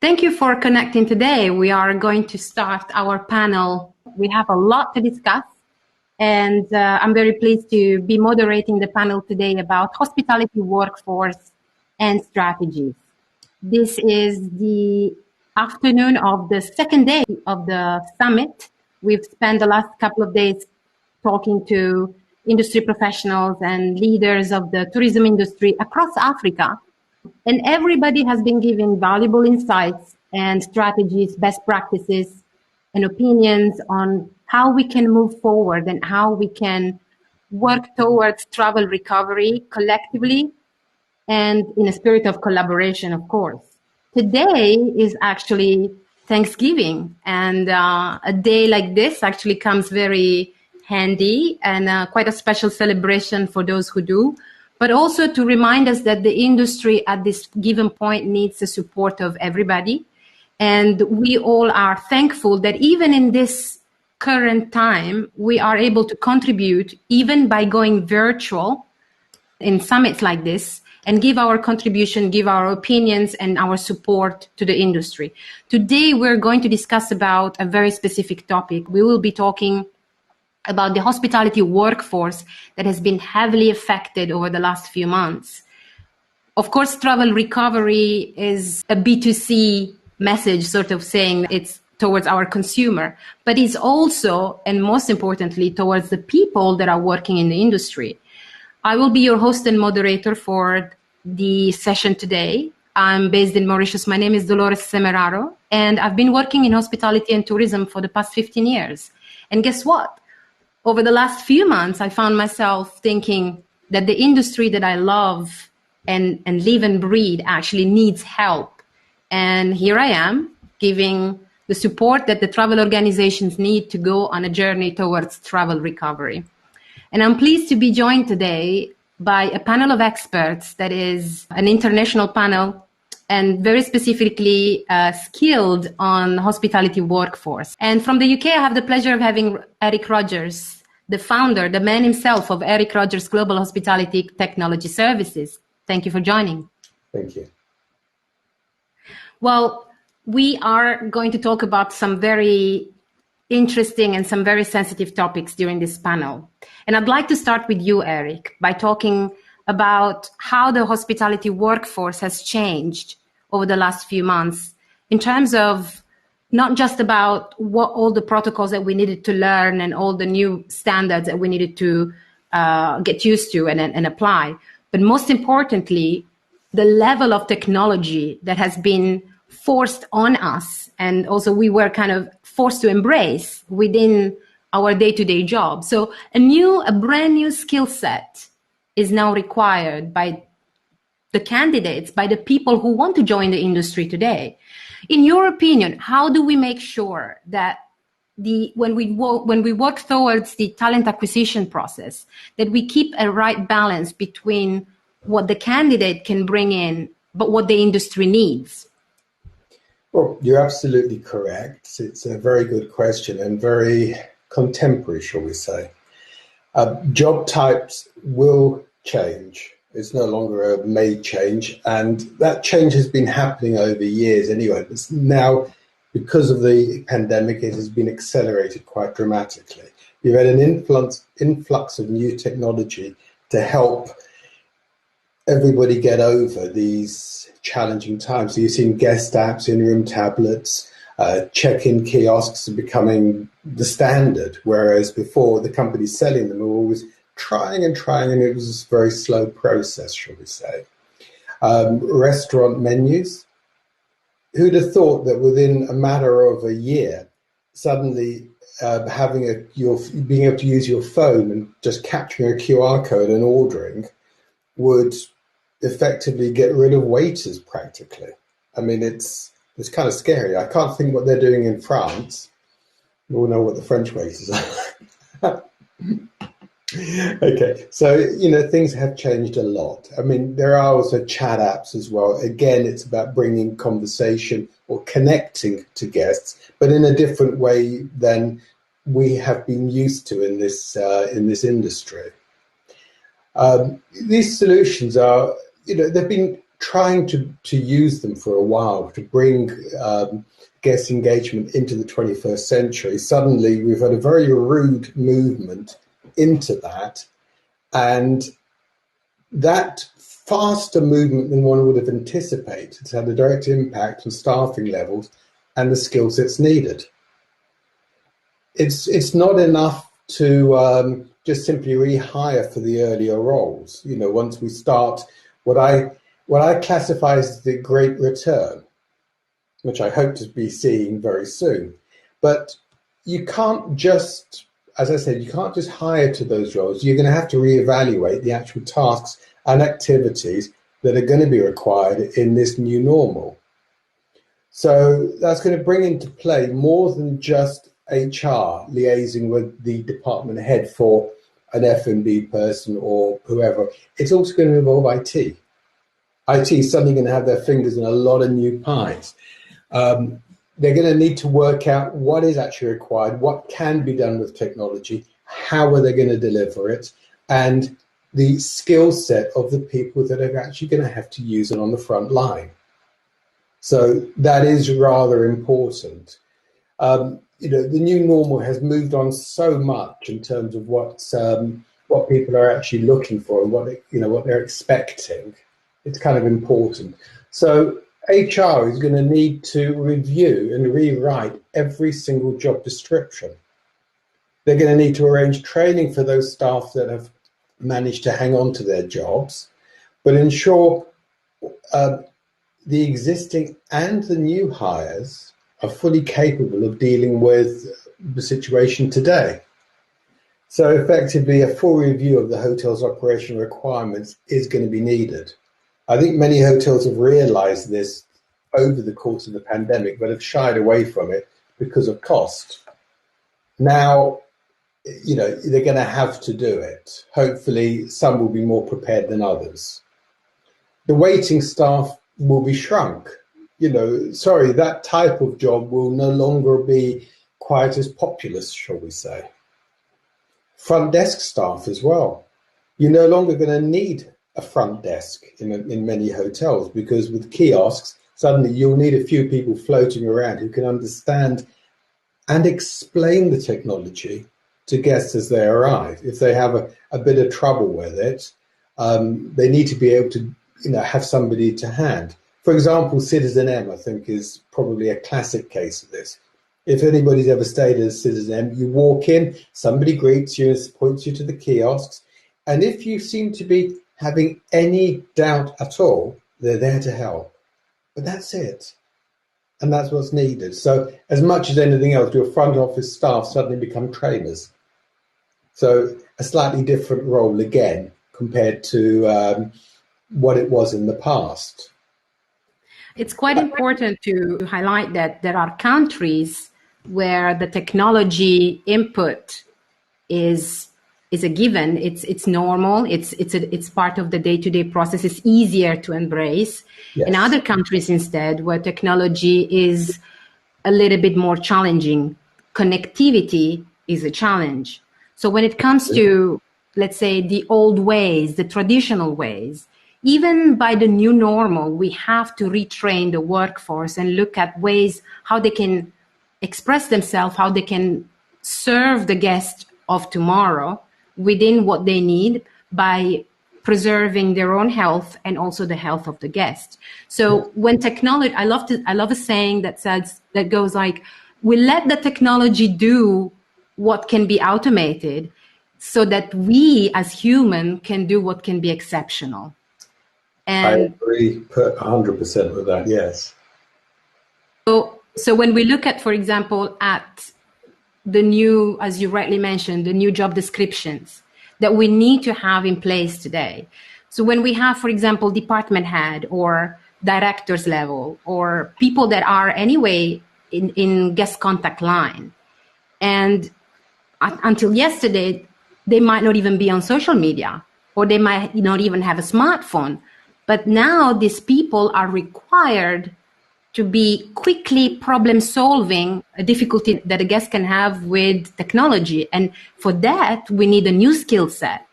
Thank you for connecting today. We are going to start our panel. We have a lot to discuss, and I'm very pleased to be moderating the panel today about hospitality workforce and strategies. This is the afternoon of the second day of the summit. We've spent the last couple of days talking to industry professionals and leaders of the tourism industry across Africa. And everybody has been giving valuable insights and strategies, best practices, and opinions on how we can move forward and how we can work towards travel recovery collectively and in a spirit of collaboration, of course. Today is actually Thanksgiving, and a day like this actually comes very handy and quite a special celebration for those who do, but also to remind us that the industry at this given point needs the support of everybody. And we all are thankful that even in this current time, we are able to contribute even by going virtual in summits like this and give our contribution, give our opinions and our support to the industry. Today, we're going to discuss about a very specific topic. We will be talking about the hospitality workforce that has been heavily affected over the last few months. Of course, travel recovery is a B2C message, sort of saying it's towards our consumer, but it's also, and most importantly, towards the people that are working in the industry. I will be your host and moderator for the session today. I'm based in Mauritius. My name is Dolores Semeraro, and I've been working in hospitality and tourism for the past 15 years. And guess what? Over the last few months, I found myself thinking that the industry that I love and live and breathe actually needs help. And here I am giving the support that the travel organizations need to go on a journey towards travel recovery. And I'm pleased to be joined today by a panel of experts that is an international panel and very specifically skilled on hospitality workforce. And from the UK, I have the pleasure of having Eric Rogers, the founder, the man himself of Eric Rogers Global Hospitality Technology Services. Thank you for joining. Thank you. Well, we are going to talk about some very interesting and some very sensitive topics during this panel. And I'd like to start with you, Eric, by talking about how the hospitality workforce has changed over the last few months in terms of not just about what all the protocols that we needed to learn and all the new standards that we needed to get used to and apply, but most importantly, the level of technology that has been forced on us and also we were kind of forced to embrace within our day-to-day job. So a brand new skill set is now required by the candidates, by the people who want to join the industry today. In your opinion, how do we make sure that when we work towards the talent acquisition process, that we keep a right balance between what the candidate can bring in, but what the industry needs? Well, you're absolutely correct. It's a very good question and very contemporary, shall we say. Job types will change. It's no longer a may change, and that change has been happening over years anyway. But now, because of the pandemic, it has been accelerated quite dramatically. You've had an influx of new technology to help everybody get over these challenging times. So you've seen guest apps, in-room tablets, check-in kiosks are becoming the standard, whereas before the companies selling them were always trying, and it was a very slow process, shall we say. Restaurant menus. Who'd have thought that within a matter of a year, suddenly being able to use your phone and just capturing a QR code and ordering would effectively get rid of waiters practically. I mean, it's kind of scary. I can't think what they're doing in France. We all know what the French waiters are. Okay, so, things have changed a lot. I mean, there are also chat apps as well. Again, it's about bringing conversation or connecting to guests, but in a different way than we have been used to in this industry. These solutions are, they've been trying to use them for a while to bring guest engagement into the 21st century. Suddenly, we've had a very rude movement into that, and that faster movement than one would have anticipated has had a direct impact on staffing levels and the skill sets needed. It's not enough to just simply rehire for the earlier roles. You know, once we start what I classify as the great return, which I hope to be seeing very soon. But you can't just, as I said, you can't just hire to those roles. You're going to have to reevaluate the actual tasks and activities that are going to be required in this new normal. So that's going to bring into play more than just HR liaising with the department head for an F&B person or whoever. It's also going to involve IT. IT is suddenly going to have their fingers in a lot of new pies. They're going to need to work out what is actually required, what can be done with technology, how are they going to deliver it, and the skill set of the people that are actually going to have to use it on the front line. So that is rather important. You know, the new normal has moved on so much in terms of what people are actually looking for and what they're expecting. It's kind of important. So HR is going to need to review and rewrite every single job description. They're going to need to arrange training for those staff that have managed to hang on to their jobs, but ensure the existing and the new hires are fully capable of dealing with the situation today. So effectively, a full review of the hotel's operational requirements is going to be needed. I think many hotels have realized this over the course of the pandemic, but have shied away from it because of cost. Now, you know, they're going to have to do it. Hopefully, some will be more prepared than others. The waiting staff will be shrunk. You know, sorry, that type of job will no longer be quite as populous, shall we say. Front desk staff as well. You're no longer going to need a front desk in many hotels, because with kiosks, suddenly you'll need a few people floating around who can understand and explain the technology to guests as they arrive. If they have a bit of trouble with it, they need to be able to, you know, have somebody to hand. For example, Citizen M, I think, is probably a classic case of this. If anybody's ever stayed at a Citizen M, you walk in, somebody greets you and points you to the kiosks, and if you seem to be having any doubt at all, they're there to help. But that's it. And that's what's needed. So as much as anything else, your front office staff suddenly become trainers. So a slightly different role again compared to what it was in the past. It's quite important to highlight that there are countries where the technology input is a given. It's normal. It's part of the day-to-day process. It's easier to embrace. Yes. In other countries, instead, where technology is a little bit more challenging, connectivity is a challenge. So when it comes to, let's say, the old ways, the traditional ways, even by the new normal, we have to retrain the workforce and look at ways how they can express themselves, how they can serve the guest of tomorrow within what they need by preserving their own health and also the health of the guest. So when technology, I love a saying that goes like, we let the technology do what can be automated so that we as human can do what can be exceptional. And I agree 100% with that, yes. So when we look at, for example, at the new, as you rightly mentioned, the new job descriptions that we need to have in place today. So when we have, for example, department head or directors level or people that are anyway in guest contact line, and until yesterday, they might not even be on social media or they might not even have a smartphone. But now these people are required to be quickly problem solving a difficulty that a guest can have with technology. And for that, we need a new skill set.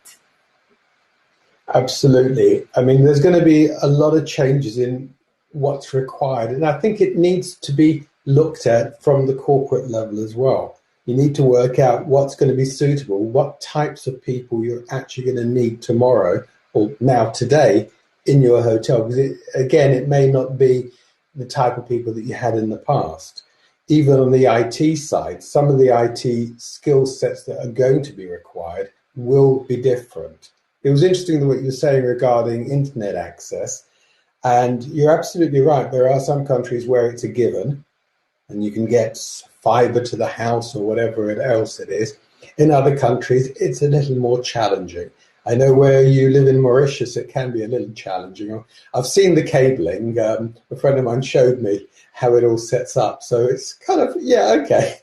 Absolutely. I mean, there's going to be a lot of changes in what's required, and I think it needs to be looked at from the corporate level as well. You need to work out what's going to be suitable, what types of people you're actually going to need tomorrow or now today in your hotel. Because again, it may not be the type of people that you had in the past. Even on the IT side, some of the IT skill sets that are going to be required will be different. It was interesting what you were saying regarding internet access, and you're absolutely right. There are some countries where it's a given, and you can get fiber to the house or whatever else it is. In other countries, it's a little more challenging. I know where you live in Mauritius, it can be a little challenging. I've seen the cabling. A friend of mine showed me how it all sets up. So it's kind of, yeah, okay.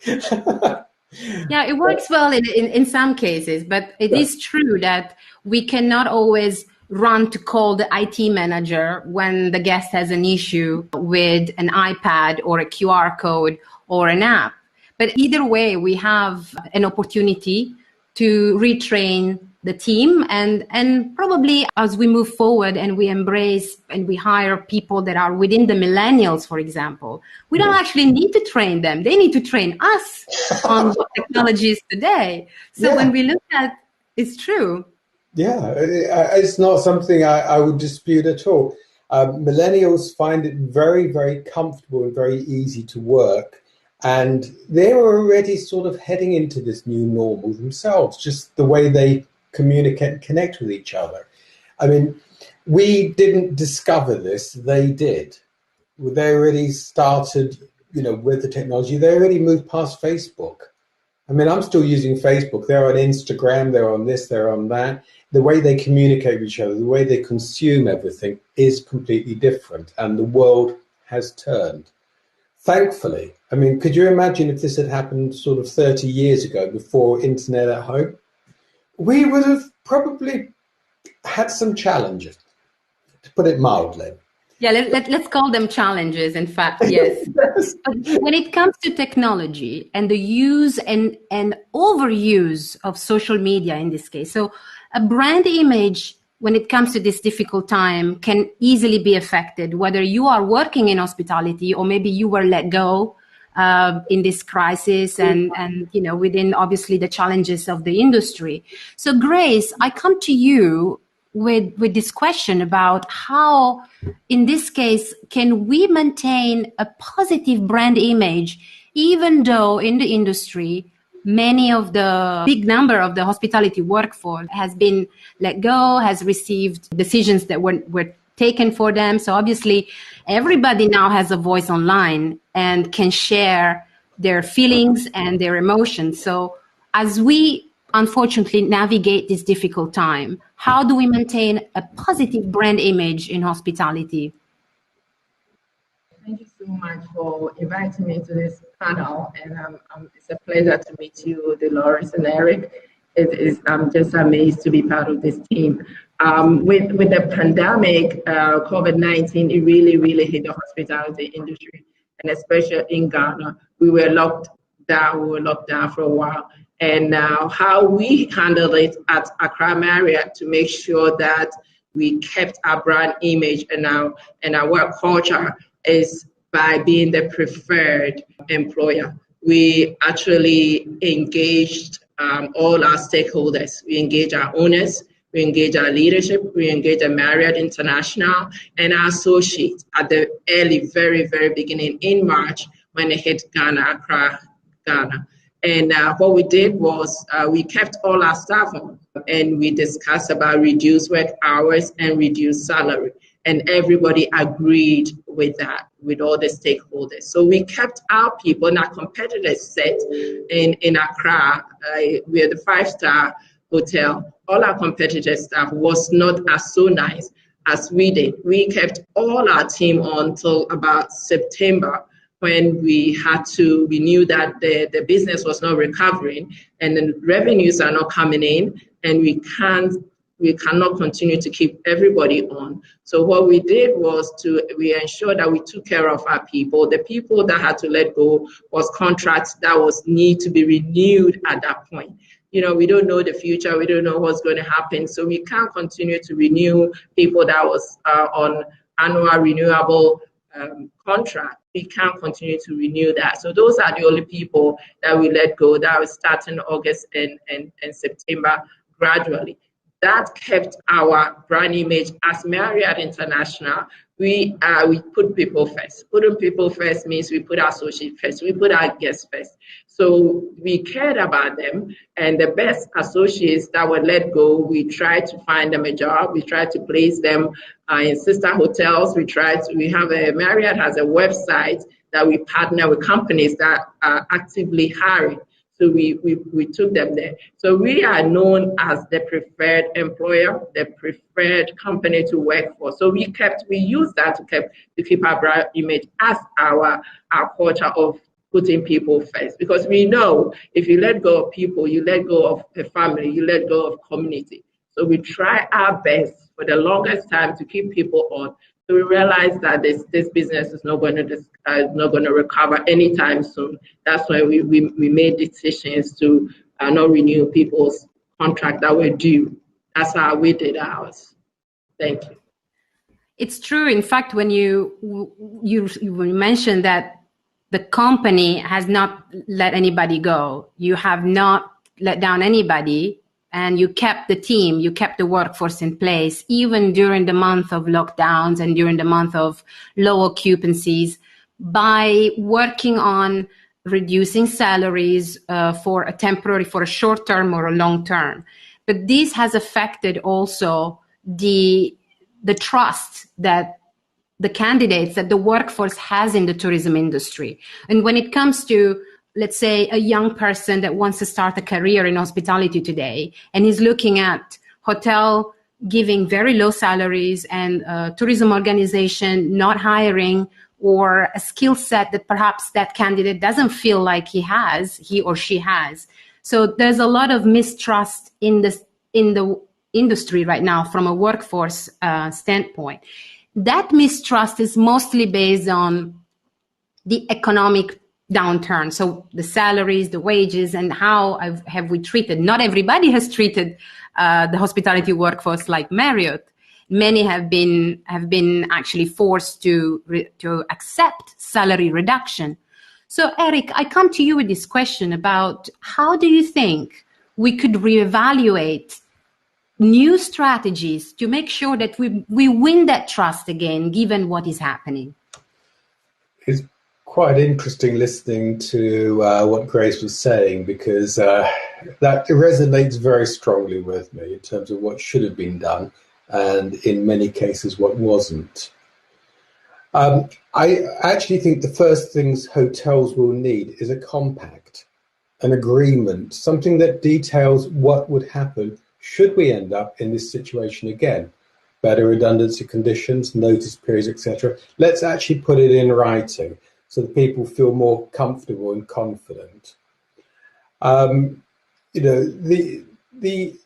Yeah, it works well in some cases, but it is true that we cannot always run to call the IT manager when the guest has an issue with an iPad or a QR code or an app. But either way, we have an opportunity to retrain the team, and probably as we move forward and we embrace and we hire people that are within the millennials, for example, we don't actually need to train them. They need to train us on what technology is today. So when we look at, it's true. Yeah, it's not something I would dispute at all. Millennials find it very, very comfortable and very easy to work. And they're already sort of heading into this new normal themselves, just the way they communicate and connect with each other. I mean, we didn't discover this, they did. They already started, with the technology. They already moved past Facebook. I mean, I'm still using Facebook. They're on Instagram, they're on this, they're on that. The way they communicate with each other, the way they consume everything is completely different, and the world has turned. Thankfully, I mean, could you imagine if this had happened sort of 30 years ago before internet at home? We would have probably had some challenges, to put it mildly. Yeah, let's call them challenges, in fact, yes. But when it comes to technology and the use and overuse of social media in this case, so a brand image, when it comes to this difficult time, can easily be affected, whether you are working in hospitality or maybe you were let go in this crisis and within obviously the challenges of the industry. So Grace, I come to you with this question about how, in this case, can we maintain a positive brand image, even though in the industry, many of the big number of the hospitality workforce has been let go, has received decisions that were taken for them. So obviously, everybody now has a voice online and can share their feelings and their emotions. So as we unfortunately navigate this difficult time, how do we maintain a positive brand image in hospitality? Thank you so much for inviting me to this panel, and it's a pleasure to meet you, Dolores and Eric. I'm just amazed to be part of this team. With the pandemic, COVID-19, it really hit the hospitality industry, and especially in Ghana. We were locked down for a while. And how we handled it at Accra Marriott to make sure that we kept our brand image and our work culture is by being the preferred employer. We actually engaged all our stakeholders. We engaged our owners, we engaged our leadership, we engaged the Marriott International and our associates at the very beginning in March when it hit Accra, Ghana. And what we did was we kept all our staff on, and we discussed about reduced work hours and reduced salary. And everybody agreed with that, with all the stakeholders. So we kept our people, and our competitors said in Accra, we are the 5-star hotel. All our competitors' staff was not as so nice as we did. We kept all our team on till about September, when we knew that the business was not recovering and the revenues are not coming in, and we cannot continue to keep everybody on. So what we did was we ensured that we took care of our people. The people that had to let go was contracts that need to be renewed at that point. we don't know the future. We don't know what's going to happen. So we can't continue to renew people that was on annual renewable contract. We can't continue to renew that. So those are the only people that we let go. That will start in August and September gradually. That kept our brand image as Marriott International. We put people first. Putting people first means we put our associates first. We put our guests first. So we cared about them, and the best associates that were let go, we tried to find them a job. We tried to place them in sister hotels. Marriott has a website that we partner with companies that are actively hiring. So we took them there. So we are known as the preferred employer, the preferred company to work for. So we use that to keep our brand image as our culture of putting people first. Because we know if you let go of people, you let go of a family, you let go of community. So we try our best for the longest time to keep people on. So we realized that this business is not going to recover anytime soon. That's why we made decisions to not renew people's contract that were due. That's how we did ours. Thank you. It's true. In fact, when you mentioned that the company has not let anybody go, you have not let down anybody. And you kept the team, you kept the workforce in place, even during the month of lockdowns and during the month of low occupancies, by working on reducing salaries for a short term or a long term. But this has affected also the trust that the candidates, that the workforce has in the tourism industry. And when it comes to, let's say, a young person that wants to start a career in hospitality today, and is looking at hotel giving very low salaries and tourism organization not hiring, or a skill set that perhaps that candidate doesn't feel like he or she has. So there's a lot of mistrust in the industry right now from a workforce standpoint. That mistrust is mostly based on the economic downturn. So the salaries, the wages, and how have we treated? Not everybody has treated the hospitality workforce like Marriott. Many have been actually forced to accept salary reduction. So Eric, I come to you with this question about how do you think we could reevaluate new strategies to make sure that we win that trust again, given what is happening? It's quite interesting listening to what Grace was saying, because that resonates very strongly with me in terms of what should have been done, and in many cases what wasn't. I actually think the first things hotels will need is a compact, an agreement, something that details what would happen should we end up in this situation again. Better redundancy conditions, notice periods, etc. Let's actually put it in writing so that people feel more comfortable and confident. The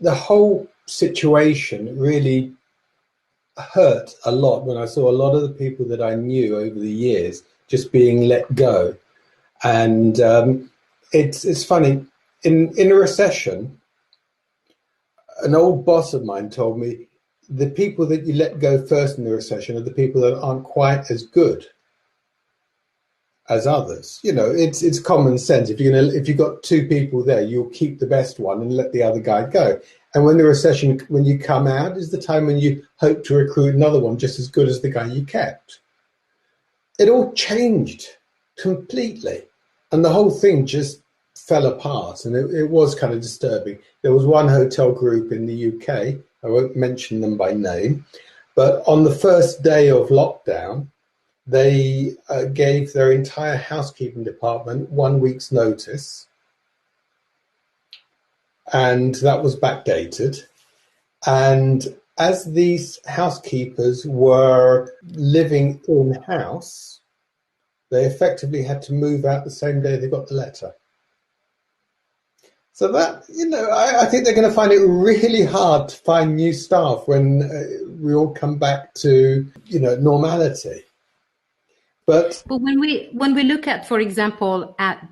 whole situation really hurt a lot when I saw a lot of the people that I knew over the years just being let go. And it's funny, in a recession, an old boss of mine told me the people that you let go first in the recession are the people that aren't quite as good as others. It's common sense. If you've got two people there, you'll keep the best one and let the other guy go. And when you come out, is the time when you hope to recruit another one just as good as the guy you kept. It all changed completely, and the whole thing just fell apart, and it was kind of disturbing. There was one hotel group in the UK, I won't mention them by name, but on the first day of lockdown, they gave their entire housekeeping department 1 week's notice, and that was backdated. And as these housekeepers were living in-house, they effectively had to move out the same day they got the letter. So that, I think they're going to find it really hard to find new staff when we all come back to, normality. But when we look at, for example, at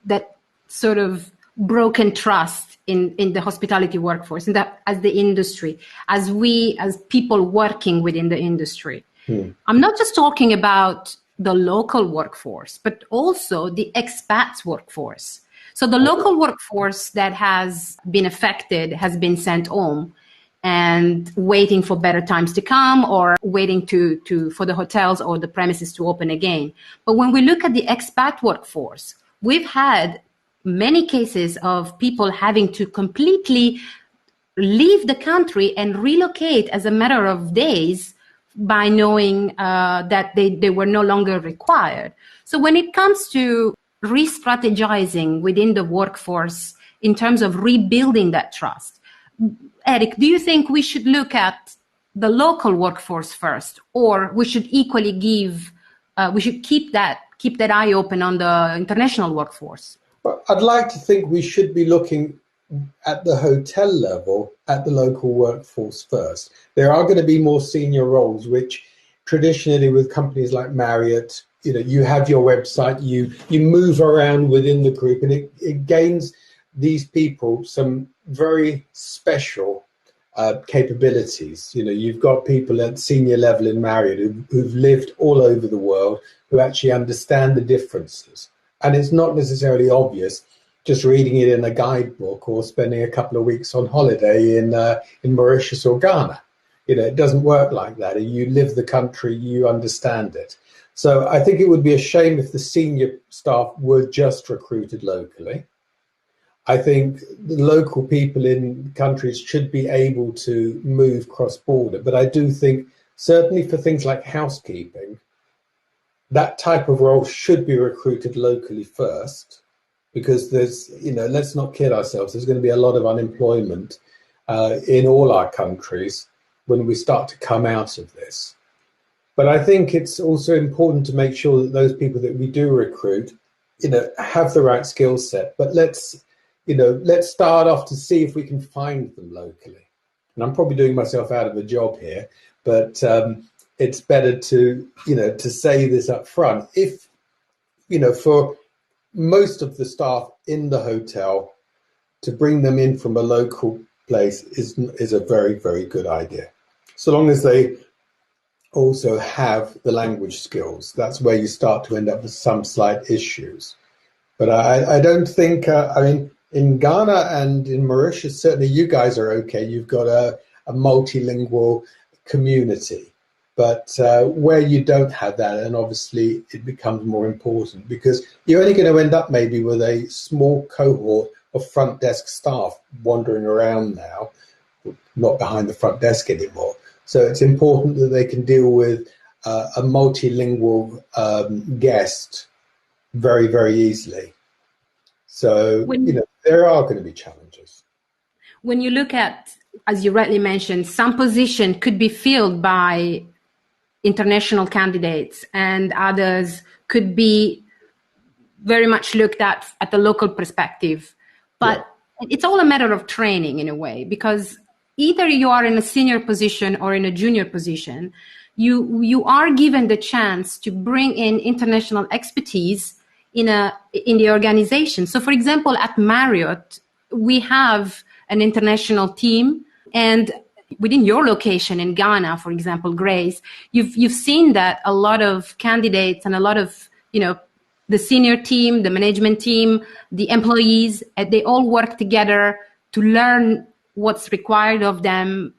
that sort of broken trust in the hospitality workforce, as the industry, as people working within the industry. I'm not just talking about the local workforce, but also the expats workforce. So the local workforce that has been affected has been sent home and waiting for better times to come, or waiting for the hotels or the premises to open again. But when we look at the expat workforce, we've had many cases of people having to completely leave the country and relocate as a matter of days by knowing that they were no longer required. So when it comes to re-strategizing within the workforce in terms of rebuilding that trust, Eric, do you think we should look at the local workforce first, or we should equally we should keep that eye open on the international workforce? Well, I'd like to think we should be looking at the hotel level at the local workforce first. There are going to be more senior roles, which traditionally with companies like Marriott, you have your website, you move around within the group, and it gains these people some very special capabilities. You've got people at senior level in Marriott who've lived all over the world, who actually understand the differences. And it's not necessarily obvious just reading it in a guidebook or spending a couple of weeks on holiday in Mauritius or Ghana. It doesn't work like that. You live the country, you understand it. So I think it would be a shame if the senior staff were just recruited locally. I think the local people in countries should be able to move cross-border. But I do think, certainly for things like housekeeping, that type of role should be recruited locally first, because there's, let's not kid ourselves, there's going to be a lot of unemployment in all our countries when we start to come out of this. But I think it's also important to make sure that those people that we do recruit, have the right skill set. But let's start off to see if we can find them locally. And I'm probably doing myself out of a job here, but it's better to say this up front. If, for most of the staff in the hotel, to bring them in from a local place is a very, very good idea. So long as they also have the language skills. That's where you start to end up with some slight issues. But I don't think, in Ghana and in Mauritius, certainly you guys are okay. You've got a multilingual community. But where you don't have that, and obviously it becomes more important, because you're only going to end up maybe with a small cohort of front desk staff wandering around now, not behind the front desk anymore. So it's important that they can deal with a multilingual guest very, very easily. So, there are going to be challenges. When you look at, as you rightly mentioned, some position could be filled by international candidates, and others could be very much looked at the local perspective. But it's all a matter of training in a way, because either you are in a senior position or in a junior position, you are given the chance to bring in international expertise in the organization. So for example, at Marriott, we have an international team, and within your location in Ghana, for example, Grace, you've seen that a lot of candidates and a lot of, the senior team, the management team, the employees, they all work together to learn what's required of them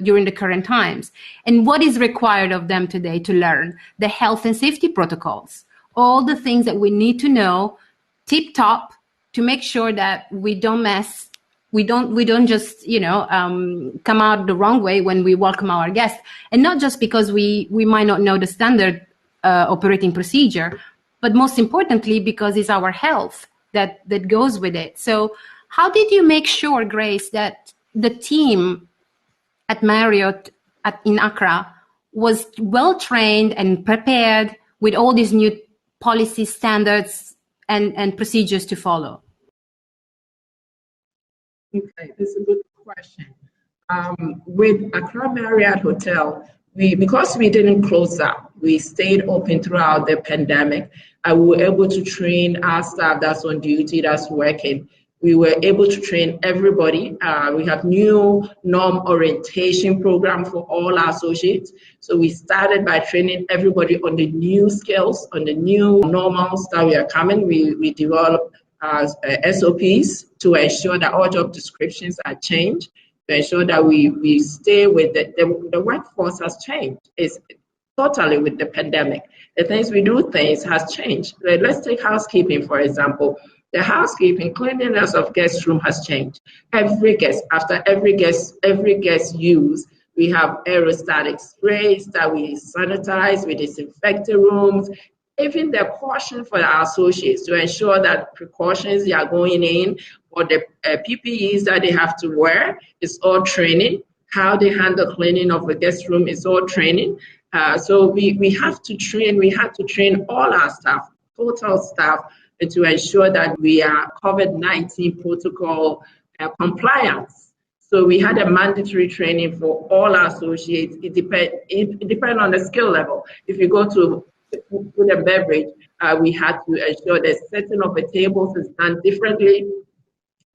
during the current times. And what is required of them today to learn? The health and safety protocols, all the things that we need to know tip top to make sure that we don't just come out the wrong way when we welcome our guests. And not just because we might not know the standard operating procedure, but most importantly because it's our health that goes with it. So how did you make sure, Grace, that the team at Marriott in Accra was well trained and prepared with all these new policy standards and procedures to follow? Okay, this is a good question. With Accra Marriott Hotel, because we didn't close up, we stayed open throughout the pandemic. We were able to train our staff that's on duty, that's working. We were able to train everybody. We have new norm orientation program for all our associates. So we started by training everybody on the new skills, on the new normals that we are coming. We developed SOPs to ensure that all job descriptions are changed, to ensure that we stay with the workforce has changed. It's totally with the pandemic. The things we do has changed. Let's take housekeeping, for example. The housekeeping, cleanliness of guest room has changed. After every guest use, we have aerostatic sprays that we sanitize, we disinfect the rooms. Even the caution for our associates to ensure that precautions they are going in, or the PPEs that they have to wear, is all training. How they handle cleaning of the guest room is all training. So we have to train. We have to train all our staff, total staff, to ensure that we are COVID-19 protocol compliance. So we had a mandatory training for all our associates. It depends on the skill level. If you go to food and beverage, we had to ensure the setting of the tables is done differently.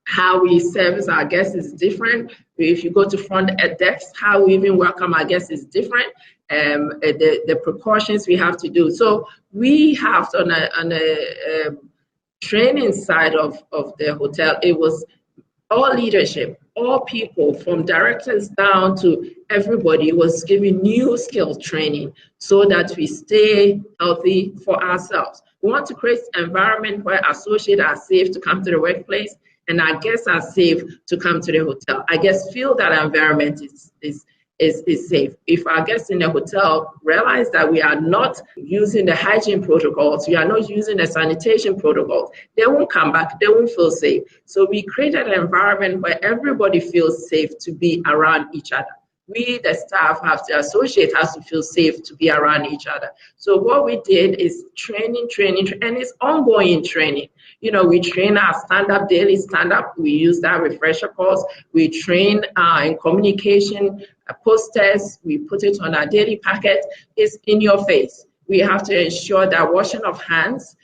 How we service our guests is different. If you go to front desk, how we even welcome our guests is different. The precautions we have to do. So we have on a training side of the hotel, it was all leadership, all people from directors down to everybody was given new skills training so that we stay healthy for ourselves. We want to create an environment where associates are safe to come to the workplace and our guests are safe to come to the hotel. Our guests feel that our environment is safe. If our guests in the hotel realize that we are not using the hygiene protocols, we are not using the sanitation protocols, they won't come back, they won't feel safe. So we created an environment where everybody feels safe to be around each other. We, the staff, the associate has to feel safe to be around each other. So what we did is training, and it's ongoing training. You know, we train our stand-up, daily stand-up. We use that refresher course. We train in communication, posters. We put it on our daily packet. It's in your face. We have to ensure that washing of hands,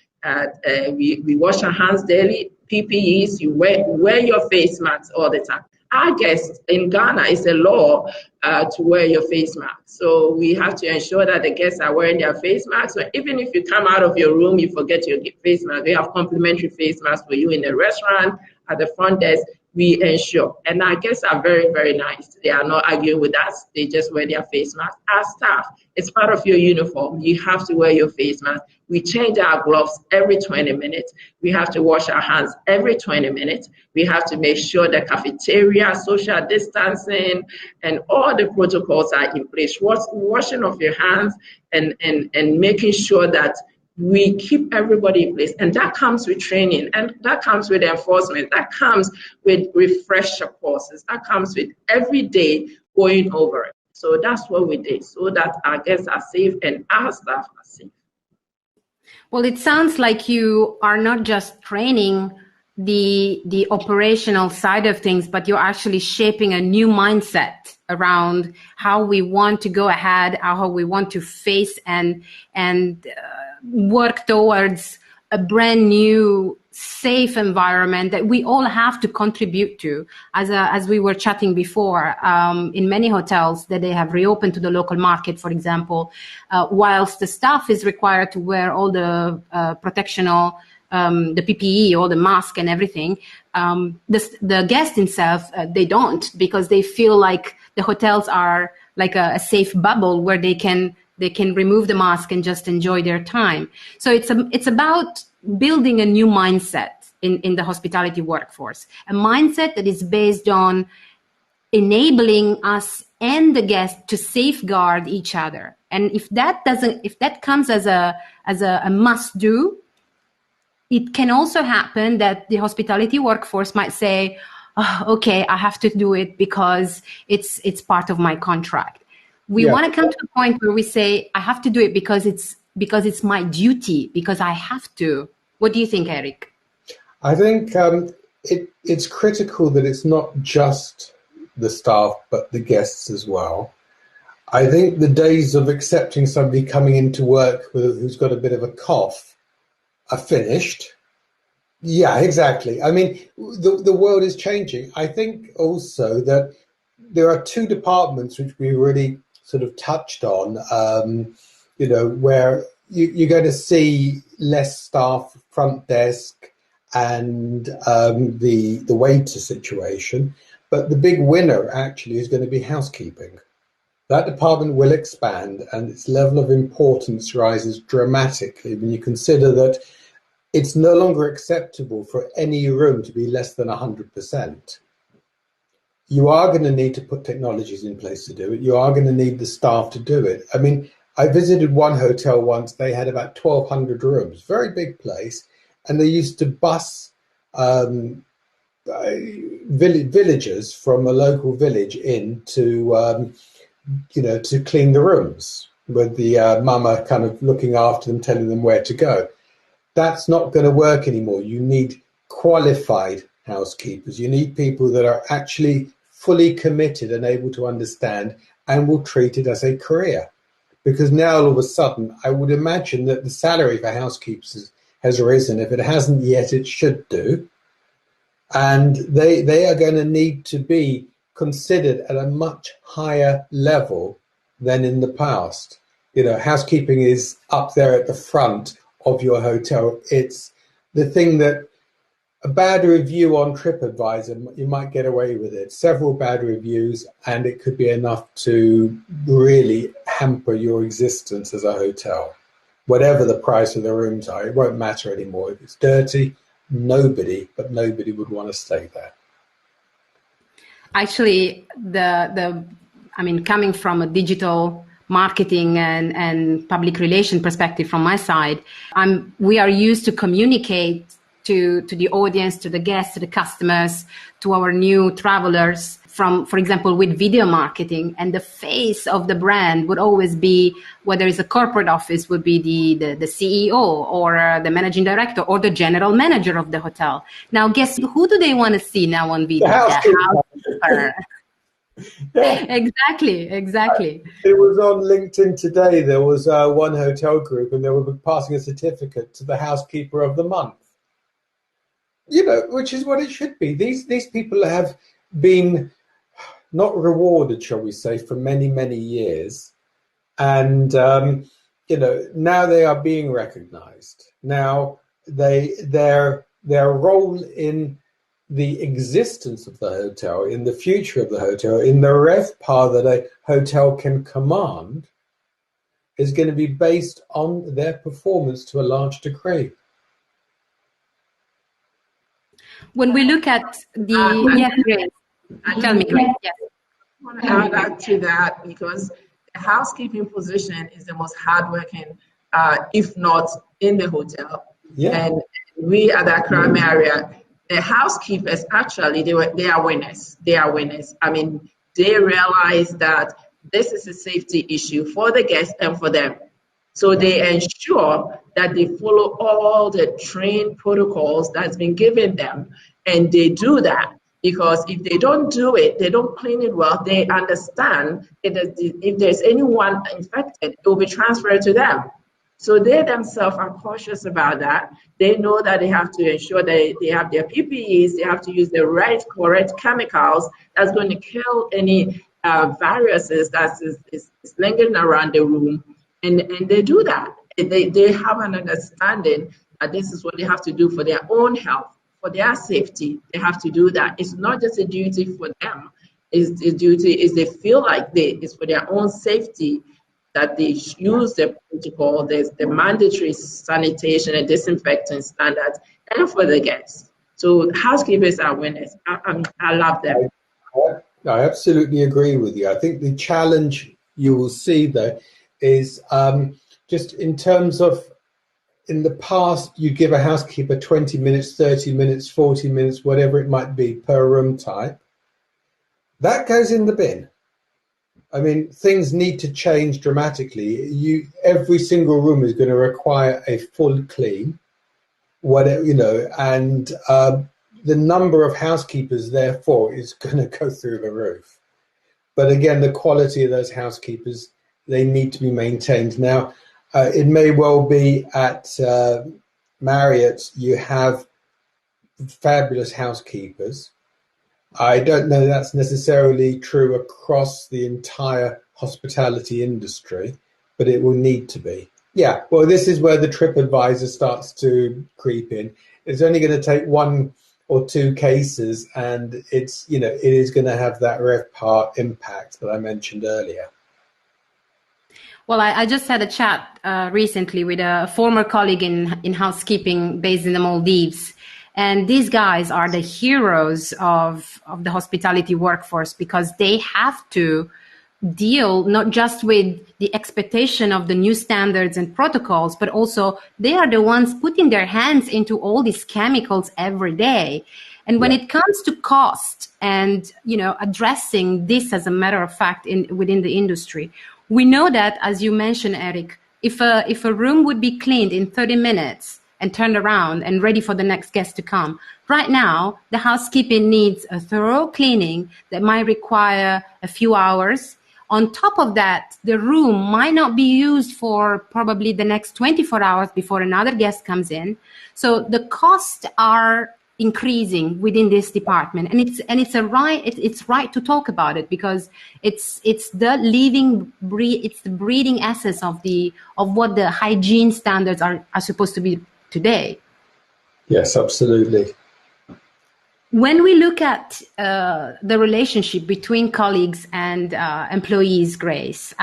we wash our hands daily. PPEs, you wear your face masks all the time. Our guests in Ghana, is a law to wear your face mask. So we have to ensure that the guests are wearing their face masks. So even if you come out of your room, you forget your face mask, we have complimentary face masks for you in the restaurant, at the front desk. We ensure. And our guests are very, very nice. They are not arguing with us. They just wear their face mask. Our staff, it's part of your uniform. You have to wear your face mask. We change our gloves every 20 minutes. We have to wash our hands every 20 minutes. We have to make sure the cafeteria, social distancing, and all the protocols are in place. Washing of your hands and making sure that we keep everybody in place, and that comes with training, and that comes with enforcement, that comes with refresher courses, that comes with every day going over it. So that's what we did, so that our guests are safe and our staff are safe. Well, it sounds like you are not just training the operational side of things, but you're actually shaping a new mindset around how we want to go ahead, how we want to face and work towards a brand new safe environment that we all have to contribute to. As we were chatting before, in many hotels that they have reopened to the local market, for example, whilst the staff is required to wear all the protectional, the PPE, all the mask and everything, the guests themselves, they don't, because they feel like the hotels are like a safe bubble where they can remove the mask and just enjoy their time. So it's about building a new mindset in the hospitality workforce, a mindset that is based on enabling us and the guests to safeguard each other. And if that comes as a must do, it can also happen that the hospitality workforce might say, oh, okay, I have to do it because it's part of my contract. We want to come to a point where we say, I have to do it because it's my duty, because I have to. What do you think, Eric? I think it's critical that it's not just the staff, but the guests as well. I think the days of accepting somebody coming into work who's got a bit of a cough are finished. Yeah, exactly. I mean, the world is changing. I think also that there are two departments which we really sort of touched on, where you're going to see less staff, front desk, and the waiter situation. But the big winner actually is going to be housekeeping. That department will expand, and its level of importance rises dramatically when you consider that it's no longer acceptable for any room to be less than 100%. You are going to need to put technologies in place to do it. You are going to need the staff to do it. I mean, I visited one hotel once. They had about 1,200 rooms, very big place, and they used to bus villagers from a local village in to, to clean the rooms, with the mama kind of looking after them, telling them where to go. That's not going to work anymore. You need qualified housekeepers. You need people that are actually fully committed and able to understand and will treat it as a career. Because now all of a sudden, I would imagine that the salary for housekeepers has risen. If it hasn't yet, it should do. And they are going to need to be considered at a much higher level than in the past. Housekeeping is up there at the front of your hotel. It's the thing that a bad review on TripAdvisor, you might get away with it. Several bad reviews, and it could be enough to really hamper your existence as a hotel. Whatever the price of the rooms are, it won't matter anymore. If it's dirty, nobody would want to stay there. Actually, coming from a digital marketing and public relation perspective from my side, we are used to communicate to the audience, to the guests, to the customers, to our new travelers for example, with video marketing, and the face of the brand would always be, whether it's a corporate office, would be the CEO or the managing director or the general manager of the hotel. Now, guess who do they want to see now on video? The housekeeper. Yeah. Exactly. It was on LinkedIn today. There was one hotel group, and they were passing a certificate to the housekeeper of the month. Which is what it should be. These people have been not rewarded, shall we say, for many, many years, and now they are being recognized. Now their role in the existence of the hotel, in the future of the hotel, in the RevPAR that a hotel can command, is going to be based on their performance to a large degree. When we look at Grace, tell me, Grace. Yes. I want to add to that, because the housekeeping position is the most hardworking, if not in the hotel. Yeah. And we at Accra Marriott, the housekeepers actually they are winners. They are winners. I mean, they realize that this is a safety issue for the guests and for them. So they ensure that they follow all the trained protocols that's been given them, and they do that. Because if they don't do it, they don't clean it well, they understand that if there's anyone infected, it will be transferred to them. So they themselves are cautious about that. They know that they have to ensure that they have their PPEs, they have to use the correct chemicals that's going to kill any viruses that is lingering around the room. And they do that. They have an understanding that this is what they have to do for their own health. For their safety, they have to do that. It's not just a duty for them. It's a duty, is they feel like it's for their own safety that they use the protocol. There's the mandatory sanitation and disinfecting standards, and for the guests. So housekeepers are winners. I love them. I absolutely agree with you. I think the challenge you will see though is just in terms of, in the past, you give a housekeeper 20 minutes, 30 minutes, 40 minutes, whatever it might be per room type. That goes in the bin. I mean, things need to change dramatically. Every single room is going to require a full clean, and the number of housekeepers, therefore, is going to go through the roof. But again, the quality of those housekeepers, they need to be maintained. Now, it may well be at Marriott, you have fabulous housekeepers. I don't know that's necessarily true across the entire hospitality industry, but it will need to be. Yeah, well, this is where the TripAdvisor starts to creep in. It's only going to take one or two cases, and it's, you know, it is going to have that RevPAR impact that I mentioned earlier. Well, I just had a chat recently with a former colleague in housekeeping based in the Maldives. And these guys are the heroes of the hospitality workforce, because they have to deal not just with the expectation of the new standards and protocols, but also they are the ones putting their hands into all these chemicals every day. And when it comes to cost and, you know, addressing this as a matter of fact within the industry, we know that, as you mentioned, Eric, if a room would be cleaned in 30 minutes and turned around and ready for the next guest to come, right now, the housekeeping needs a thorough cleaning that might require a few hours. On top of that, the room might not be used for probably the next 24 hours before another guest comes in. So the costs are increasing within this department, and it's right to talk about it, because it's the breeding essence of what the hygiene standards are supposed to be today. Yes, absolutely. When we look at the relationship between colleagues and employees, Grace,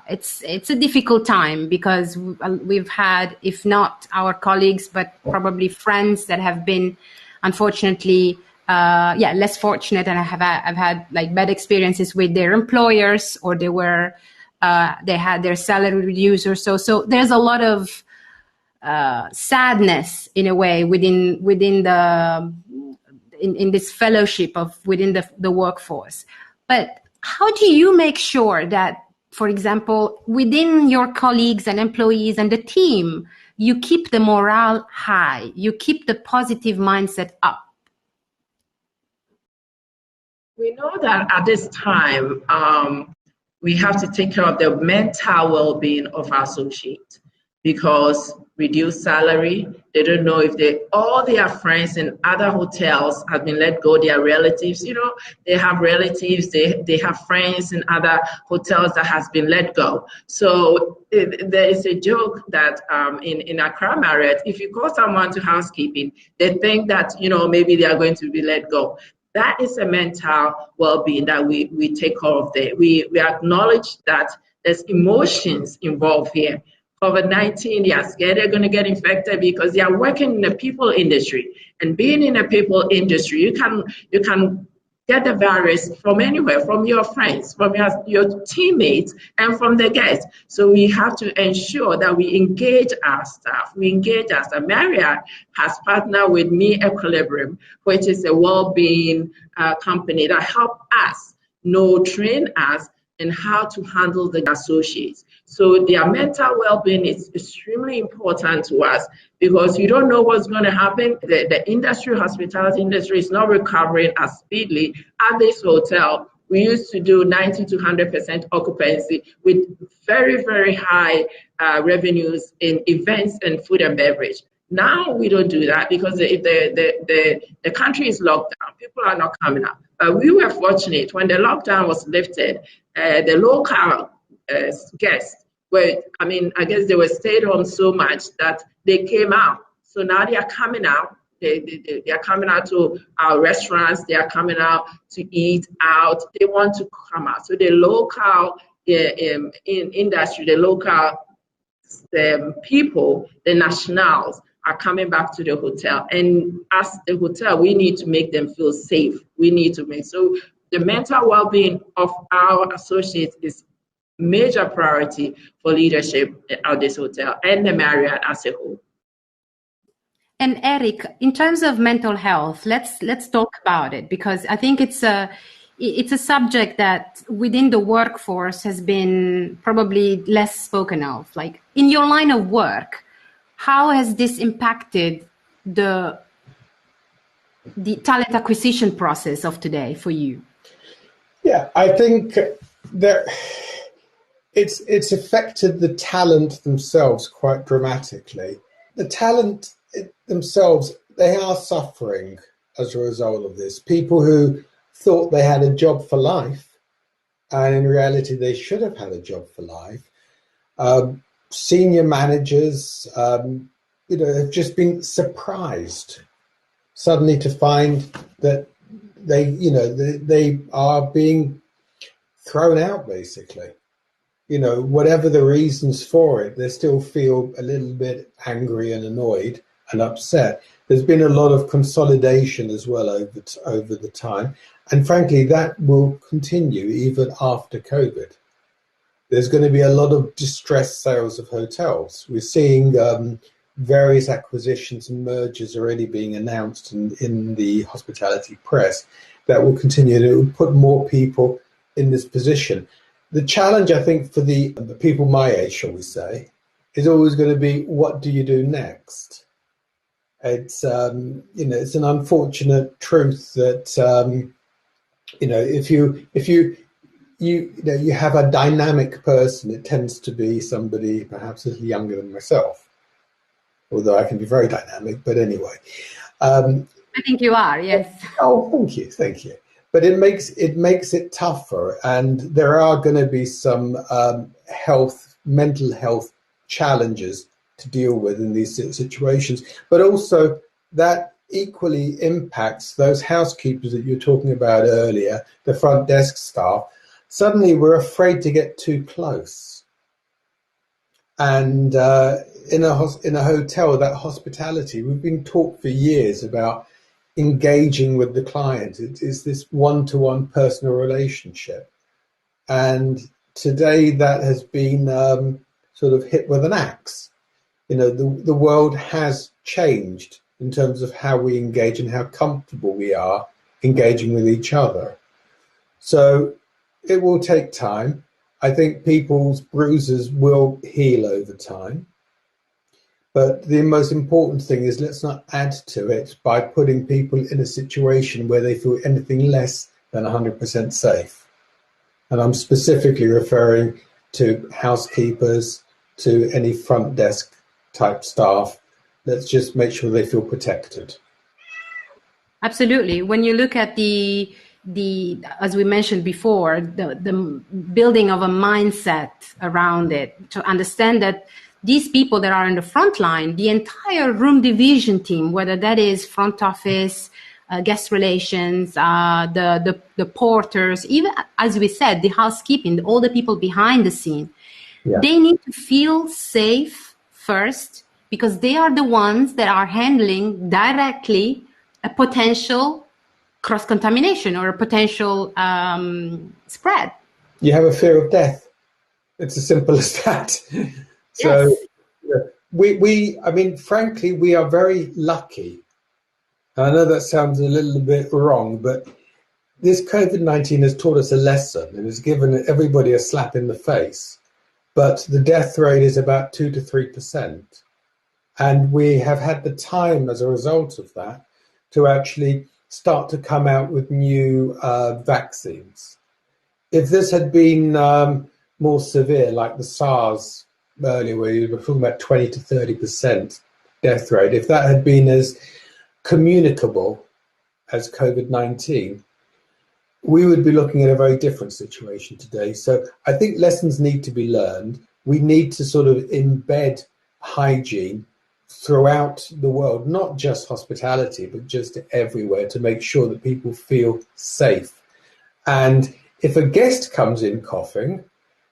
it's a difficult time, because we've had, if not our colleagues, but probably friends that have been, unfortunately, less fortunate, and I've had like bad experiences with their employers, or they had their salary reduced or so. So there's a lot of sadness in a way within this fellowship within the workforce. But how do you make sure that, for example, within your colleagues and employees and the team, you keep the morale high, you keep the positive mindset up? We know that at this time, we have to take care of the mental well-being of our associates, because reduced salary, they don't know if all their friends in other hotels have been let go, their relatives, you know, they have relatives, they have friends in other hotels that has been let go. So there is a joke that in Accra Marriott, if you call someone to housekeeping, they think that, you know, maybe they are going to be let go. That is a mental well-being that we take care of there. We acknowledge that there's emotions involved here. COVID-19, they are scared they're going to get infected because they are working in the people industry. And being in a people industry, you can get the virus from anywhere, from your friends, from your teammates, and from the guests. So we have to ensure that we engage our staff. Marriott has partnered with MICEbz, which is a well-being company that help us train us in how to handle the associates. So their mental well-being is extremely important to us, because you don't know what's going to happen. The hospitality industry is not recovering as speedily. At this hotel, we used to do 90 to 100% occupancy with very, very high revenues in events and food and beverage. Now we don't do that, because the country is locked down. People are not coming out. We were fortunate when the lockdown was lifted. The local guests I guess they were stayed home so much that they came out. So now they are coming out. They are coming out to our restaurants. They are coming out to eat out. They want to come out. So the local in industry, the local people, the nationals, are coming back to the hotel. And as the hotel, we need to make them feel safe. So the mental well-being of our associates is major priority for leadership at this hotel and the Marriott as a whole. And Eric, in terms of mental health, let's talk about it, because I think it's a subject that within the workforce has been probably less spoken of. Like, in your line of work, how has this impacted the talent acquisition process of today for you? Yeah, I think that it's affected the talent themselves quite dramatically. The talent themselves, they are suffering as a result of this. People who thought they had a job for life, and in reality they should have had a job for life. Senior managers, have just been surprised suddenly to find that they are being thrown out, basically. Whatever the reasons for it, they still feel a little bit angry and annoyed and upset. There's been a lot of consolidation as well over the time, and frankly, that will continue even after COVID. There's going to be a lot of distressed sales of hotels. We're seeing various acquisitions and mergers already being announced in the hospitality press that will continue to put more people in this position. The challenge, I think, for the people my age, shall we say, is always going to be, what do you do next? It's it's an unfortunate truth that if you have a dynamic person, it tends to be somebody perhaps a little younger than myself, although I can be very dynamic. But anyway, I think you are, yes. Oh, thank you. But it makes it tougher, and there are going to be some mental health challenges to deal with in these situations. But also that equally impacts those housekeepers that you were talking about earlier, the front desk staff. Suddenly we're afraid to get too close. And in a hotel, that hospitality, we've been taught for years about engaging with the client. It is this one-to-one personal relationship. And today that has been sort of hit with an axe. The world has changed in terms of how we engage and how comfortable we are engaging with each other. So it will take time. I think people's bruises will heal over time. But the most important thing is, let's not add to it by putting people in a situation where they feel anything less than 100% safe. And I'm specifically referring to housekeepers, to any front desk type staff. Let's just make sure they feel protected. Absolutely. When you look at the as we mentioned before, the building of a mindset around it, to understand that these people that are in the front line, the entire room division team, whether that is front office, guest relations, the porters, even as we said, the housekeeping, all the people behind the scene, they need to feel safe first, because they are the ones that are handling directly a potential cross-contamination or a potential spread. You have a fear of death. It's as simple as that. So yes. Frankly, we are very lucky. I know that sounds a little bit wrong, but this COVID-19 has taught us a lesson. It has given everybody a slap in the face. But the death rate is about 2 to 3%. And we have had the time as a result of that to actually start to come out with new vaccines. If this had been more severe, like the SARS earlier, where you were talking about 20 to 30% death rate, if that had been as communicable as COVID-19, we would be looking at a very different situation today. So I think lessons need to be learned. We need to sort of embed hygiene throughout the world, not just hospitality, but just everywhere, to make sure that people feel safe. And if a guest comes in coughing,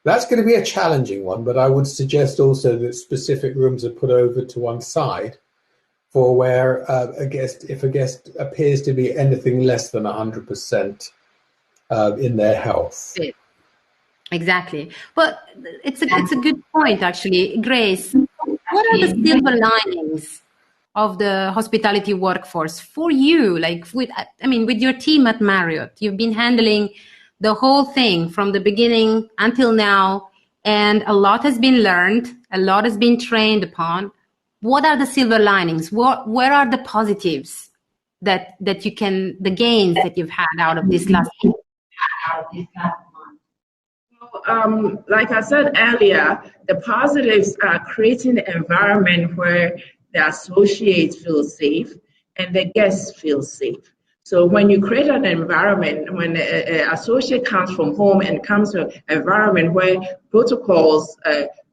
that's going to be a challenging one, but I would suggest also that specific rooms are put over to one side for where if a guest appears to be anything less than 100% in their health. Exactly. But it's a good point, actually. Grace, what are the silver linings of the hospitality workforce for you? Like with your team at Marriott, you've been handling the whole thing from the beginning until now, and a lot has been learned, a lot has been trained upon. What are the silver linings? Where are the positives that you can, the gains that you've had out of this last month? Like I said earlier, the positives are creating an environment where the associates feel safe, and the guests feel safe. So when you create an environment, when an associate comes from home and comes to an environment where protocols,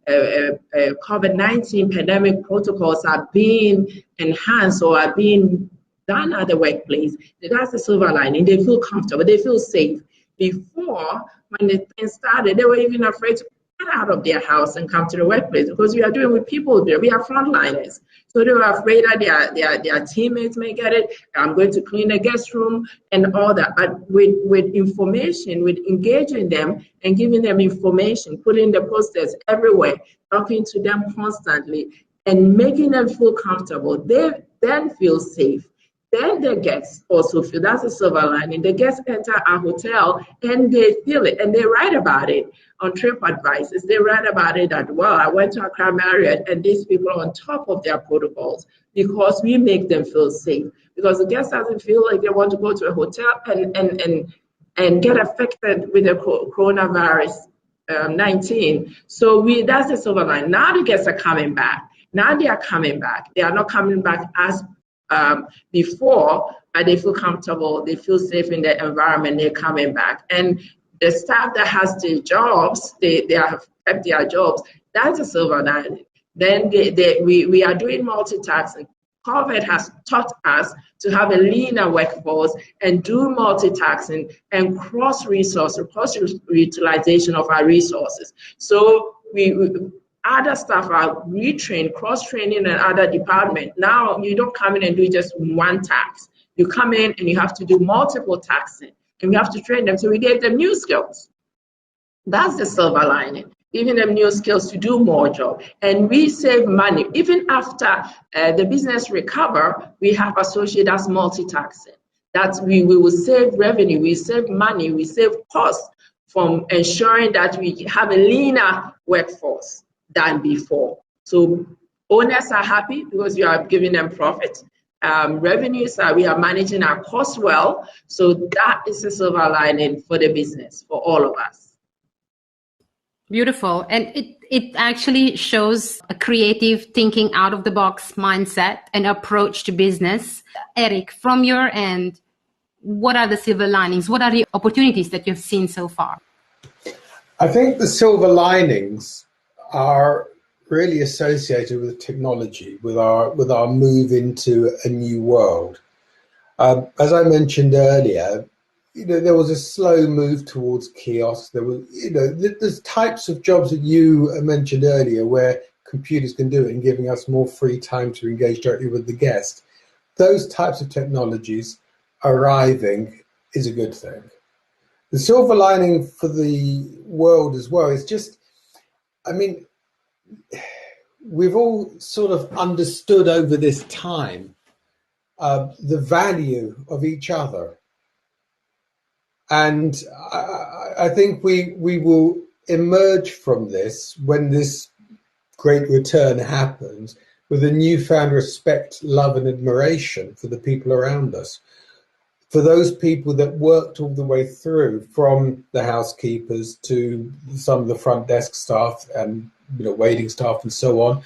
COVID-19 pandemic protocols are being enhanced or are being done at the workplace, that's the silver lining. They feel comfortable, they feel safe. Before, when the thing started, they were even afraid to get out of their house and come to the workplace because we are doing with people there. We are frontliners. So they were afraid that their teammates may get it. I'm going to clean the guest room and all that. But with information, with engaging them and giving them information, putting the posters everywhere, talking to them constantly, and making them feel comfortable, they then feel safe. Then the guests also feel, that's a silver lining. The guests enter our hotel and they feel it and they write about it on TripAdvisor. They write about it that, well, I went to Accra Marriott and these people are on top of their protocols because we make them feel safe. Because the guest doesn't feel like they want to go to a hotel and get affected with the coronavirus 19. So that's the silver line. Now the guests are coming back. Now they are coming back. They are not coming back as before, but they feel comfortable, they feel safe in the environment, they're coming back. And the staff that has the jobs, they have kept their jobs, that's a silver lining. Then we are doing multitasking. COVID has taught us to have a leaner workforce and do multitasking and cross-utilization of our resources. So other staff are retrained, cross-training in other departments. Now you don't come in and do just one task. You come in and you have to do multiple tasks, and we have to train them. So we gave them new skills. That's the silver lining, giving them new skills to do more job. And we save money. Even after the business recover, we have associated as multitasking. That we will save revenue, we save money, we save costs from ensuring that we have a leaner workforce than before. So owners are happy because you are giving them profit. Revenues we are managing our costs well. So that is a silver lining for the business, for all of us. Beautiful. And it actually shows a creative thinking out of the box mindset and approach to business. Eric, from your end, what are the silver linings? What are the opportunities that you've seen so far? I think the silver linings are really associated with technology, with our move into a new world. As I mentioned earlier, there was a slow move towards kiosks. There was, there's types of jobs that you mentioned earlier where computers can do it and giving us more free time to engage directly with the guest. Those types of technologies arriving is a good thing. The silver lining for the world as well is just, we've all sort of understood over this time the value of each other. And I think we will emerge from this when this great return happens with a newfound respect, love and admiration for the people around us. For those people that worked all the way through, from the housekeepers to some of the front desk staff and waiting staff and so on,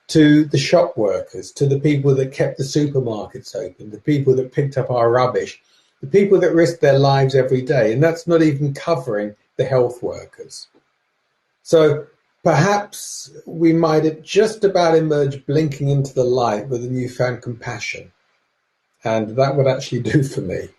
to the shop workers, to the people that kept the supermarkets open, the people that picked up our rubbish, the people that risked their lives every day. And that's not even covering the health workers. So perhaps we might have just about emerged blinking into the light with a newfound compassion. And that would actually do for me.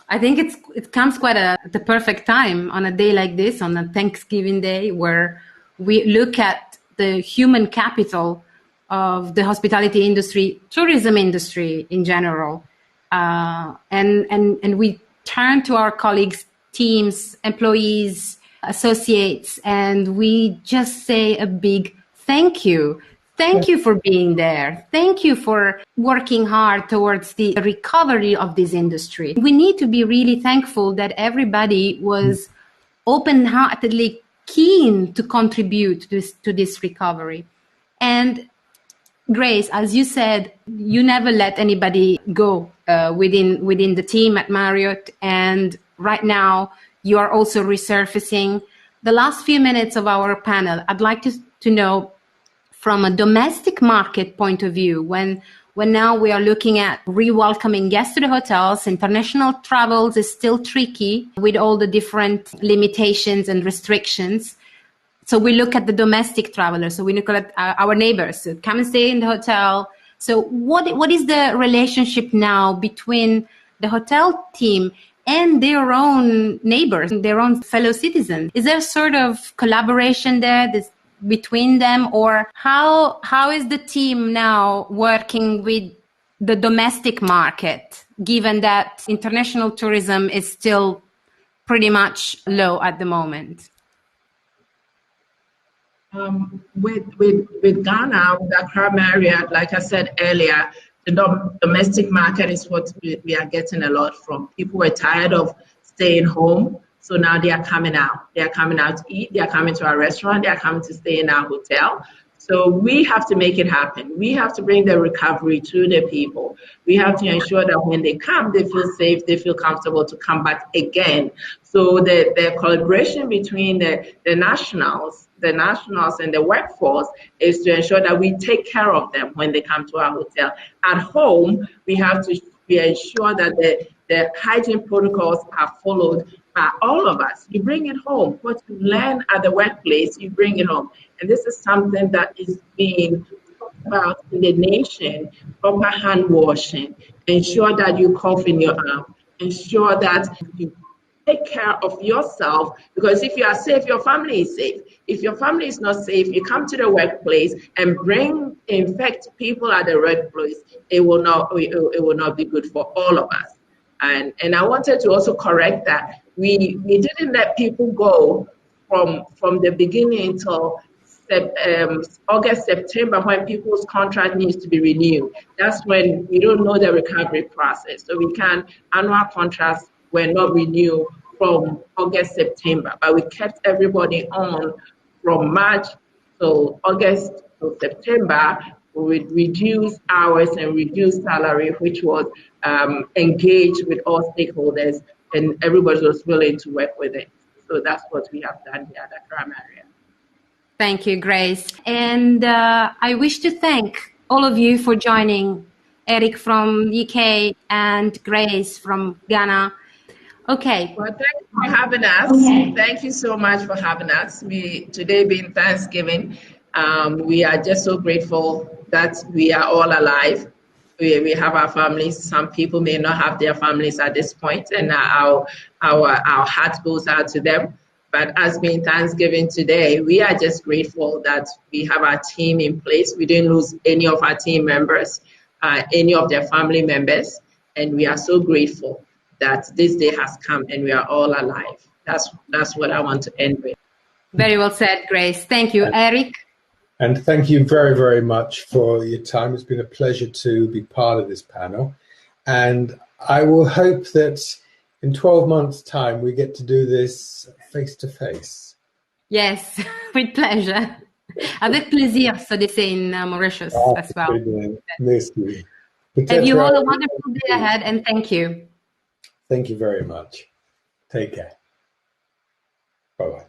I think it comes quite at the perfect time on a day like this, on a Thanksgiving Day, where we look at the human capital of the hospitality industry, tourism industry in general, and we turn to our colleagues, teams, employees, associates, and we just say a big thank you. Thank you for being there. Thank you for working hard towards the recovery of this industry. We need to be really thankful that everybody was open-heartedly keen to contribute to this recovery. And Grace, as you said, you never let anybody go within the team at Marriott. And right now, you are also resurfacing. The last few minutes of our panel, I'd like to know, from a domestic market point of view, when when now we are looking at re-welcoming guests to the hotels. International travels is still tricky with all the different limitations and restrictions. So we look at the domestic travelers. So we look at our neighbors who come and stay in the hotel. So what is the relationship now between the hotel team and their own neighbors, their own fellow citizens? Is there sort of collaboration there between them, or how is the team now working with the domestic market, given that international tourism is still pretty much low at the moment? With Ghana, with Accra Marriott, like I said earlier, the domestic market is what we are getting a lot from. People were tired of staying home, so now they are coming out. They are coming out to eat, they are coming to our restaurant, they are coming to stay in our hotel. So we have to make it happen. We have to bring the recovery to the people. We have to ensure that when they come, they feel safe, they feel comfortable to come back again. So the collaboration between the nationals and the workforce is to ensure that we take care of them when they come to our hotel. At home, we have to ensure that the hygiene protocols are followed by all of us. You bring it home. What you learn at the workplace, you bring it home. And this is something that is being talked about in the nation. Proper hand washing. Ensure that you cough in your arm. Ensure that you take care of yourself, because if you are safe, your family is safe. If your family is not safe, you come to the workplace and infect people at the workplace, it will not be good for all of us. And I wanted to also correct that we didn't let people go from the beginning until August, September, when people's contract needs to be renewed. That's when we don't know the recovery process. So annual contracts were not renewed from August, September, but we kept everybody on from March to August to September with reduced hours and reduced salary, which was engaged with all stakeholders, and everybody was willing to work with it. So that's what we have done here at Accra Marriott. Thank you, Grace. And I wish to thank all of you for joining, Eric from UK and Grace from Ghana. Okay. Well, thank you for having us. Okay. Thank you so much for having us. Today being Thanksgiving, we are just so grateful that we are all alive. We have our families. Some people may not have their families at this point, and our heart goes out to them. But as being Thanksgiving today, we are just grateful that we have our team in place. We didn't lose any of our team members, any of their family members, and we are so grateful that this day has come and we are all alive. That's what I want to end with. Very well said, Grace. Thank you, Eric. And thank you very, very much for your time. It's been a pleasure to be part of this panel. And I will hope that in 12 months' time, we get to do this face-to-face. Yes, with pleasure. Avec plaisir, so they say in Mauritius as well. Merci. Have you all a wonderful day ahead, and thank you. Thank you very much. Take care. Bye-bye.